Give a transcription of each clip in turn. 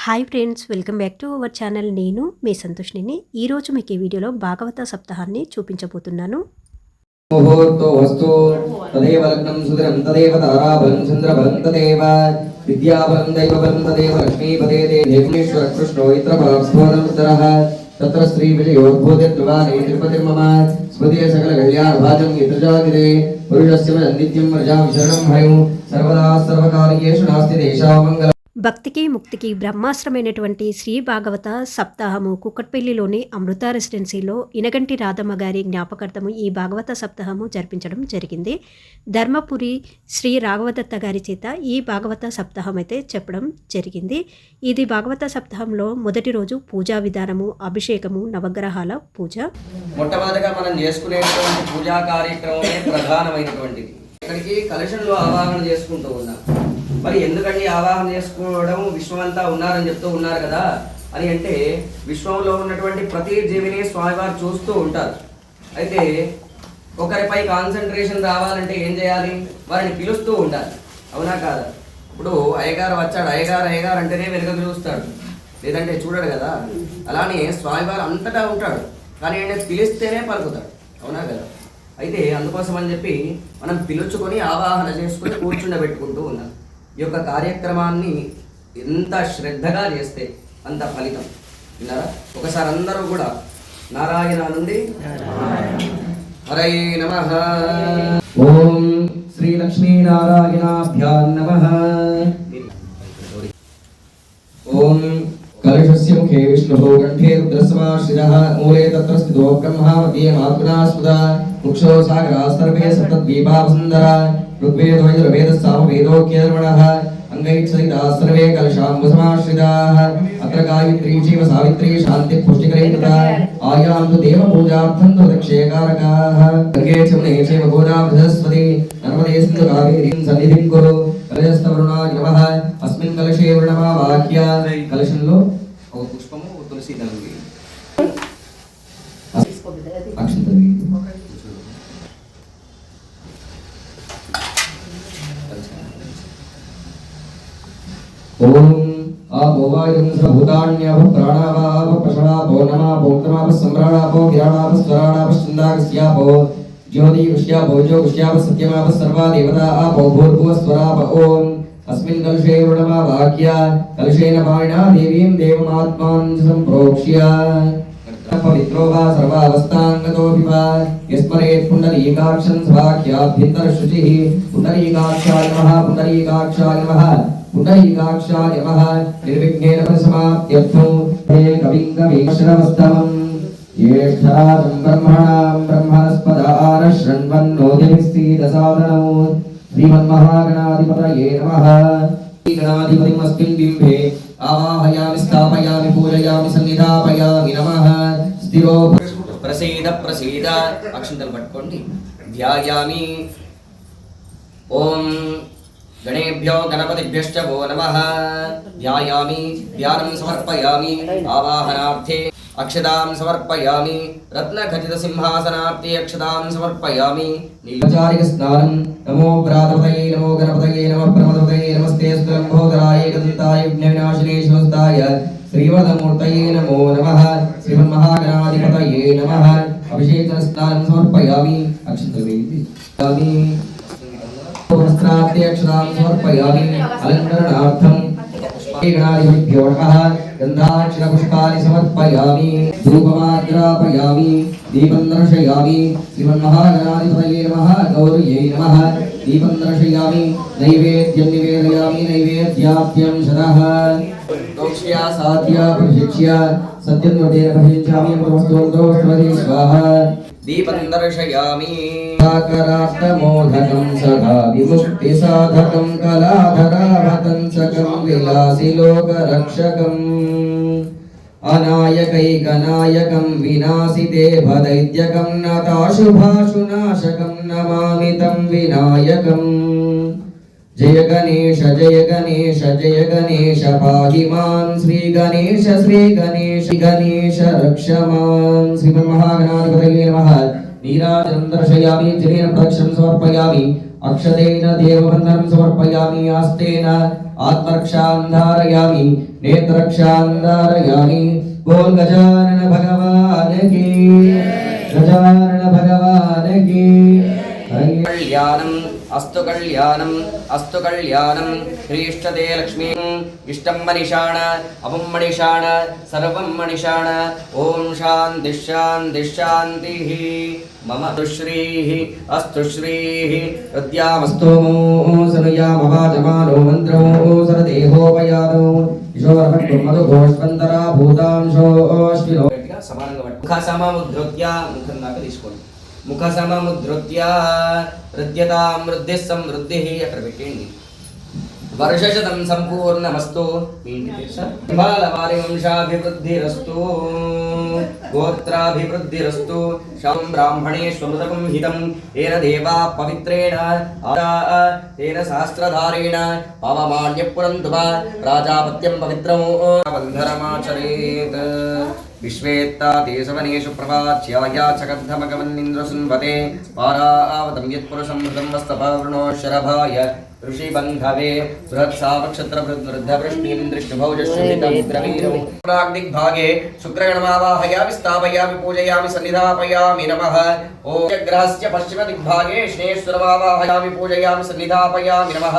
Hi friends, welcome back to our channel. నేను మీ సంతోష్ని. ఈరోజు మీకు ఈ వీడియోలో భాగవత సప్తాహాన్ని చూపించబోతున్నాను. ముహూర్తో వస్తు తదేవ లగ్నం సుదరం తదేవ తారాబలం చంద్రబలం తదేవ విద్యాబలం దైవబలం తదేవ లక్ష్మీపదే దేవేశ్వర కృష్ణో ఇత్రస్ఫోటముత్తరః తత్ర శ్రీ విజయోద్భూతిర్వాణే తిరుపతిర్మమ స్మృతే సకల కళ్యాణభాజం యతజాగిరే పురుషస్య నిత్యం వ్రజామి శరణం హయం సర్వదా సర్వకార్యేషు నాస్తి దేశా మంగళం. భక్తికి ముక్తికి బ్రహ్మాస్త్రమైనటువంటి శ్రీ భాగవత సప్తాహము కుక్కట్పల్లిలోని అమృత రెసిడెన్సీలో ఇనగంటి రాధమ్మ గారి జ్ఞాపకార్థము ఈ భాగవత సప్తాహము జరిపించడం జరిగింది. ధర్మపురి శ్రీ రాఘవదత్త గారి చేత ఈ భాగవత సప్తాహం అయితే చెప్పడం జరిగింది. ఇది భాగవత సప్తాహంలో మొదటి రోజు పూజా విధానము, అభిషేకము, నవగ్రహాల పూజ. మొట్టమొదటిగా మనం చేసుకునేటువంటి పూజా కార్యక్రమమే ప్రధానమైనటువంటిది. ఇక్కడికి కలశంలో ఆవాహన చేసుకుంటూ ఉన్నాం. మరి ఎందుకండి ఆవాహన చేసుకోవడం, విశ్వమంతా ఉన్నారని చెప్తూ ఉన్నారు కదా అని అంటే, విశ్వంలో ఉన్నటువంటి ప్రతి జీవిని స్వామివారు చూస్తూ ఉంటారు. అయితే ఒకరిపై కాన్సన్ట్రేషన్ రావాలంటే ఏం చేయాలి? వారిని పిలుస్తూ ఉండాలి, అవునా కాదా? ఇప్పుడు అయ్యగారు వచ్చాడు, అయ్యగారు అంటేనే వెనుక చూస్తాడు, లేదంటే చూడడు కదా. అలానే స్వామివారు అంతటా ఉంటాడు, కానీ ఆయన పిలిస్తేనే పలుకుతాడు, అవునా కదా? అయితే అందుకోసం అని చెప్పి మనం పిలుచుకొని ఆవాహన చేసుకుని కూర్చుండబెట్టుకుంటూ ఉన్నాం. ఈ యొక్క కార్యక్రమాన్ని ఎంత శ్రద్ధగా చేస్తే అంత ఫలితం. విన్నారా? ఒకసారి అందరూ కూడా నారాయణ నుండి హరయే నమః. ఓం శ్రీ లక్ష్మీ నారాయణాభ్యాం నమః. ఓం కలశస్య ముఖే విష్ణుః కంఠే రుద్రస్వాశ్రితః మూలే తత్ర స్థితో బ్రహ్మా మధ్యే మాతృనా స్మృతః ముక్షో సాగరాः సర్వే సప్తద్వీపా వసుంధరా ఋగ్వేదో యజుర్వేదः సామవేదోక్యధర్మణः అంగైఃసహితాः సర్వే కలశాంబుసమాశ్రితాः అత్ర గాయత్రీ చైవ సావిత్రీ శాంతి పుష్టికరైకృతా ఆయాంతు దేవ పూజార్థం దక్షేకారకాः గంగే చమునే చైవ గోదావరి నర్మదే సింధు కావేరీం సన్నిధిం కురు కలశస్థవరుణాయ నమః. అస్మిన్ కలశే వృణమా వాక్య. కలశంలో ఒక పుష్పము, ఒక తులసి దళం అక్షంతలు. ఓం ఆపో వాయుం సభూతాన్యాప ప్రాణావాప పశవాపో నమాపో ఉత్తమాప సంభ్రాణాపో కిరణాప స్వరాణాప ఛందాకస్యాపో జ్యోతికృష్యాపో జ్యోతిష్యాప సత్యమాప సర్వా దేవతా ఆపో భూర్భువ స్వరాప. ఓం అస్మిన్ కలశే వృణమా వాక్య కలశేన పాణినా దేవీం దేవమాత్మాన్ సంప్రోక్ష్య పవిత్రో వా సర్వావస్థాంగతోపి వా యస్మరేత్ పుండరీకాక్షం స్వాఖ్యాభ్యంతర శుచిః. పుండరీకాక్షాయ నమః, పుండరీకాక్షాయ నమః, పుండరీకాక్షాయ నమః. నిర్విఘ్నేన పరిసమాప్త్యర్థం హే కవిం కవీశ్వరవస్తమం జ్యేష్ఠరాజం బ్రహ్మణాం బ్రహ్మణస్పదాన శృణ్వన్నోతిభిస్సీదసాదనో. శ్రీమన్మహాగణాధిపతయే నమః. గణాధిపతిమస్మిన్ బింబే ఆవాహయామి స్థాపయామి పూజయామి సన్నిధాపయామి నమః. స్థిరో ప్రసీద ప్రసీద. అక్షంతలు పట్టుకోండి. ధ్యాయామి. ఓం గణేభ్యో గణపతిభ్యశ్చ వో నమః. ధ్యాయామి, ధ్యానం సమర్పయామి. ఆవాహనార్థే అక్షతాం సమర్పయామి. రత్నఖచిత సింహాసనార్థే అక్షతాం సమర్పయామి. నీలచారిక స్నానం. నమో ప్రాతపతయే నమో గణపతయే నమః ప్రమదపతయే నమస్తే స్తులంబోదరాయ ఏకదంతాయ విఘ్నవినాశినే శివస్తాయ శ్రీవదమూర్తయే నమో నమః. శ్రీమన్మహాగణాధిపతయే నమః. అభిషేకన స్నానం సమర్పయామి. అక్షంతలు వేయామి. వస్త్రార్థే అక్షతాం సమర్పయామి. అలంకరణార్థం గణాధిపతిభ్యో నమః. గంధాక్షర పుష్పాని సమర్పయామి. ధూపమాగ్రాపయామి. దీపం దర్శయామి. శ్రీమన్మహాగణాధిపతయే నమః. గౌరయ్యై నమః. దీపం దర్శయామి. నైవేద్యం నివేదయామి. నైవేద్యాప్యం శరః దోక్ష్య సాధ్య ప్రశిక్ష్య సత్యం వదేన ప్రశించామి. అమృతమస్తోస్తోస్త్వదే స్వాహా. దీపం దర్శయామి. సాకరాష్టమోధకం సదా విముక్తి సాధకం కళాధరావతంసకం విలాసి లోకరక్షకం అనాయకైకనాయకం వినాశితే భదైత్యకం నతాశుభాశునాశకం నమామి తం వినాయకం. జయ గణేశ జయ గణేశ జయ గణేశ పాహి మాం. శ్రీ గణేశ శ్రీ గణేశ గణేశ రక్ష మాం. శ్రీమన్మహాగణాధిపతయే నమః. నీరాజనం దర్శయామి. జలేన ప్రదక్షిణం సమర్పయామి. अक्षतेन देववन्दनं समर्पयामि आस्तेन आत्मरक्षां धारयामि नेत्ररक्षां धारयामि बोल गजानन भगवान की गजानन भगवान की कल्याणम् अस्तु कल्याणम् ह्रीष्टते लक्ष्मी इष्टं मनिषाण अमुं मनिषाण सर्वं मनिषाण ॐ शान्तिः शान्तिः शान्तिः मम दुश्रीः अस्तु श्रीः हृद्यामस्तु सनुयामवाचमानो मन्त्रो सरदेहोपयानो ईश्वरभट्टमधु घोष्पन्तरा भूतांशोऽश्विनो मुखसममुद्धृत्य मुखं दाకా తీసుకోండి मुखसममुद्धृत्य हृद्यतां वृद्धिः समृद्धिः అక్కడ పెట్టండి वर्षशतं सम्पूर्णमस्तु बालवारिवंशाभिवृद्धिरस्तु गोत्राभिवृद्धिरस्तु शं ब्राह्मणेष्वमृतकं हितं येन देवा पवित्रेण तेन शास्त्रधारेण पावमान्यपुरन्तु वा प्राजापत्यं पवित्रमो बन्धरमाचरेत् विश्वेत्ता देशवनेषु प्रवाच्याया चकद्धमगमन्निन्द्रसुन्वते पारावतं यत्पुरुषं मृतं वस्तपर्णो शरभाय ऋषिबन्धवे बृहत्सावक्षत्रवृद्धवृष्टिं दृष्टभौजश्रुतिग्रवीरग्दिग्भागे शुक्रगणमावाहयामि स्थापयामि पूजयामि सन्निधापयामि नमः ॐ ग्रहस्य पश्चिमदिग्भागे शनेश्वरमावाहयामि पूजयामि सन्निधापयामि नमः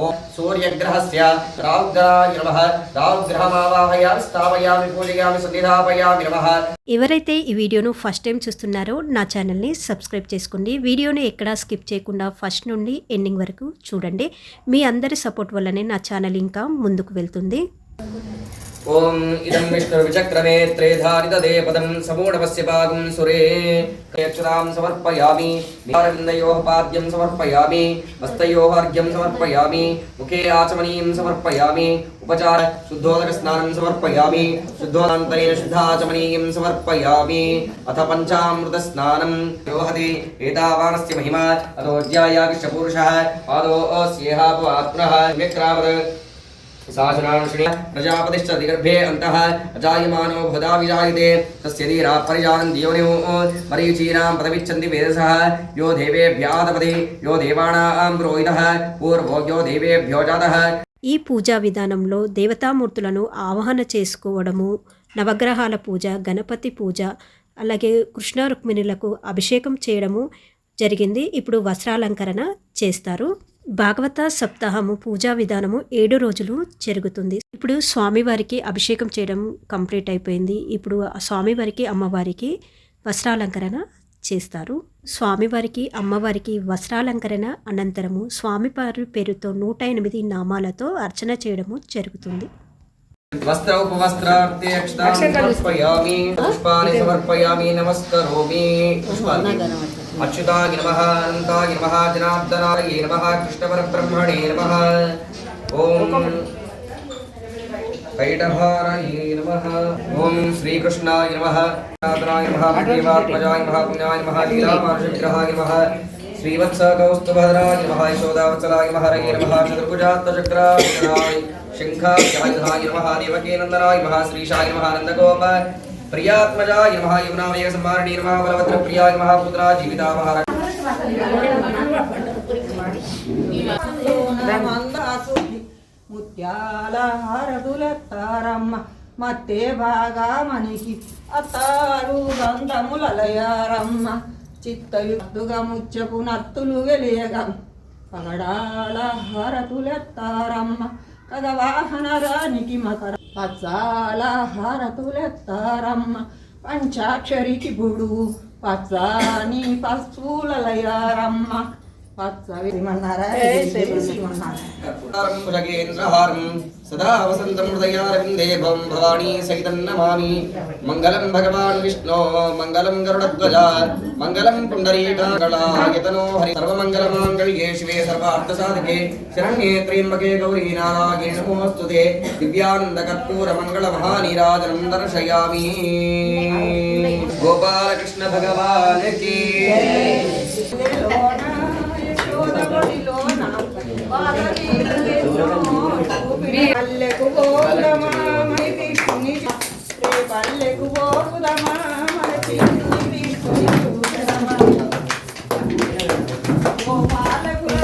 ॐ सूर्यग्रहस्य राहुग्रहाय नमः राहुग्रहमावाहयामि स्थापयामि पूजयामि सन्निधापयामि नमः। ఎవరైతే ఈ వీడియోను ఫస్ట్ టైం చూస్తున్నారో నా ఛానల్ని సబ్స్క్రైబ్ చేసుకోండి. వీడియోని ఎక్కడా స్కిప్ చేయకుండా ఫస్ట్ నుండి ఎండింగ్ వరకు చూడండి. మీ అందరి సపోర్ట్ వల్లనే నా ఛానల్ ఇంకా ముందుకు వెళ్తుంది. ओम इदं विष्णुर्विचक्रमे त्रेधारितदे पदं समूढमस्य पागं सुरे अक्षरां समर्पयामि निवारविन्दयोः पाद्यं समर्पयामि हस्तयोः अर्घ्यं समर्पयामि मुखे आचमनीयं समर्पयामि उपचार शुद्धोदकस्नानं समर्पयामि शुद्धोदकान्तरेण शुद्धाचमनीयं समर्पयामि अथ पञ्चामृतस्नानं योहति एतावानस्य महिमा अतोऽध्यायाविष्टपुरुषः पादोऽस्येह आत्मनः सम्यक्रामत् शासनांश्री प्रजापतिश्च दिगर्भे अन्तः अजायमानो भदा विजायते तस्य धीरा परिजानन्ति योनिः मरीचीनां पदविच्छन्ति वेदसः यो देवेभ्यादपति यो देवानां पुरोहितः पूर्वो यो देवेभ्यो जातः. ఈ పూజా విధానంలో దేవతామూర్తులను ఆవాహన చేసుకోవడము, నవగ్రహాల పూజ, గణపతి పూజ, అలాగే కృష్ణ రుక్మిణులకు అభిషేకం చేయడము జరిగింది. ఇప్పుడు వస్త్రాలంకరణ చేస్తారు. భాగవత సప్తాహము పూజా విధానము 7 రోజులు జరుగుతుంది. ఇప్పుడు స్వామివారికి అభిషేకం చేయడం కంప్లీట్ అయిపోయింది. ఇప్పుడు స్వామివారికి అమ్మవారికి వస్త్రాలంకరణ చేస్తారు. స్వామివారికి అమ్మవారికి వస్త్రాలంకరణ అనంతరము స్వామివారి పేరుతో 108 నామాలతో అర్చన చేయడము జరుగుతుంది. वस्त्र उपवस्त्रार्थे अक्षतां समर्पयामि पुष्पाणि समर्पयामि नमस्करोमि अच्युताय नमः अनन्ताय नमः जनार्दनाय नमः कृष्णपरब्रह्मणे नमः ओम कैटभाराय नमः ओम श्रीकृष्णाय नमः नारायणाय नमः देवात्मजाय नमः पुण्याय नमः लीलामानुषविग्रहाय नमः श्रीवत्सकौस्तुभधराय नमः यशोदावत्सलाय नमः हरये नमः चतुर्भुजात्तचक्राय शंखाय नमः देवकीनन्दनाय नमः श्रीशाय नमः नन्दगोप प्रियात्मजाय नमः यमुनामय संहारिणी नमः बलभद्रप्रियाय नमः पुत्रा जीवितावः ముత్యాల హారదులెత్తారమ్మ మత్తే బాగా మనకి అత్తారు గంధములయారమ్మ చిత్తయుద్దుగా ముచ్చపు నత్తులు వెలియగా పగడాల హారతులెత్తారమ్మ కగవాహన రానికి మకర పచ్చాల హారతులెత్తారమ్మ పంచాక్షరికి బుడు పచ్చాని పశువులయారమ్మ सदा वसन्तं हृदयारविन्दे भवं भवानी सहितं नमामि मङ्गलं भगवान् विष्णो मङ्गलं गरुडध्वजा मङ्गलं पुण्डरीकाकलायतनो हरि सर्वमङ्गलमाङ्गल्ये शिवे सर्वार्थसाधके शरण्ये त्र्यम्बके गौरी नारायणे नमोऽस्तुते दिव्यानन्दकर्पूरमङ्गलमहानीराजनं दर्शयामि गोपालकृष्ण भगवान् की పల్లెకు పోదమా మై తీసుకుని పల్లెకు పోదమా మై తీసుకుని చూడమా గోపాలకుల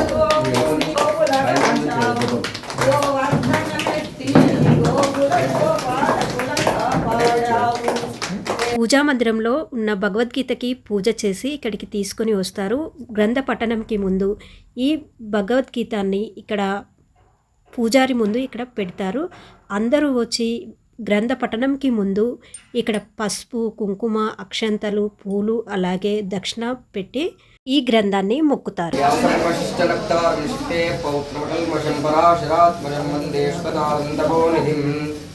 పూజా మందిరంలో ఉన్న భగవద్గీతకి పూజ చేసి ఇక్కడికి తీసుకొని వస్తారు. గ్రంథ పఠనంకి ముందు ఈ భగవద్గీతాన్ని ఇక్కడ పూజారి ముందు ఇక్కడ పెడతారు. అందరూ వచ్చి గ్రంథ పఠనంకి ముందు ఇక్కడ పసుపు, కుంకుమ, అక్షంతలు, పూలు అలాగే దక్షిణ పెట్టి ఈ గ్రంథాన్ని మొక్కుతారు.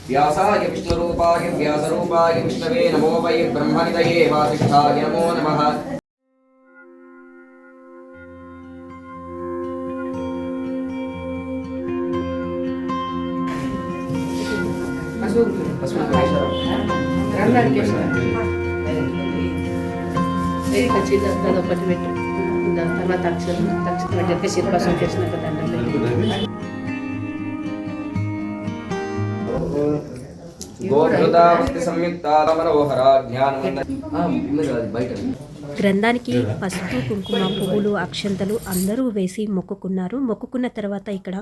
వ్యాసాయ విష్ణురూపాయ వ్యాసరూపాయ విష్ణవే నమో వై బ్రహ్మనిదయే వాసిష్ఠాయ నమో నమః. ఒకటి పెట్టు తర్వాత అక్షరం పెట్టేసి శిల్పాసం చేసినాక దండం గ్రంథానికి పసుపు, కుంకుమ, పువ్వులు, అక్షంతలు అందరూ వేసి మొక్కుకున్నారు. మొక్కుకున్న తర్వాత ఇక్కడ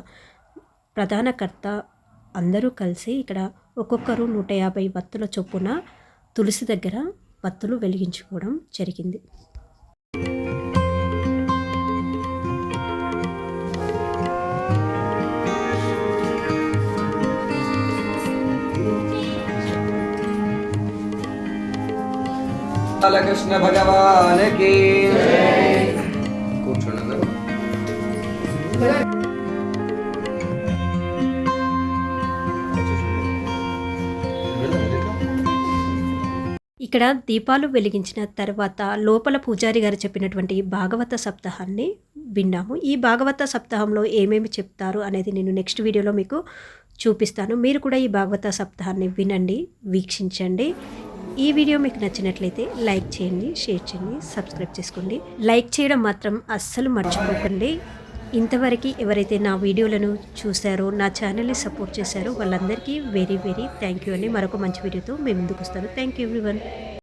ప్రధాన కర్త అందరూ కలిసి ఇక్కడ ఒక్కొక్కరు 150 వత్తుల చొప్పున తులసి దగ్గర వత్తులు వెలిగించుకోవడం జరిగింది. కృష్ణ భగవానికి కూర్చోండి. ఇక్కడ దీపాలు వెలిగించిన తర్వాత లోపల పూజారి గారు చెప్పినటువంటి భాగవత సప్తాహాన్ని విన్నాము. ఈ భాగవత సప్తాహంలో ఏమేమి చెప్తారు అనేది నేను నెక్స్ట్ వీడియోలో మీకు చూపిస్తాను. మీరు కూడా ఈ భాగవత సప్తాహాన్ని వినండి, వీక్షించండి. ఈ వీడియో మీకు నచ్చినట్లయితే లైక్ చేయండి, షేర్ చేయండి, సబ్స్క్రైబ్ చేసుకోండి. లైక్ చేయడం మాత్రం అస్సలు మర్చిపోకండి. ఇంతవరకు ఎవరైతే నా వీడియోలను చూశారో, నా ఛానల్ని సపోర్ట్ చేశారో వాళ్ళందరికీ వెరీ వెరీ థ్యాంక్ యూ అండి. మరొక మంచి వీడియోతో మేము ముందుకు వస్తాను. Thank you everyone.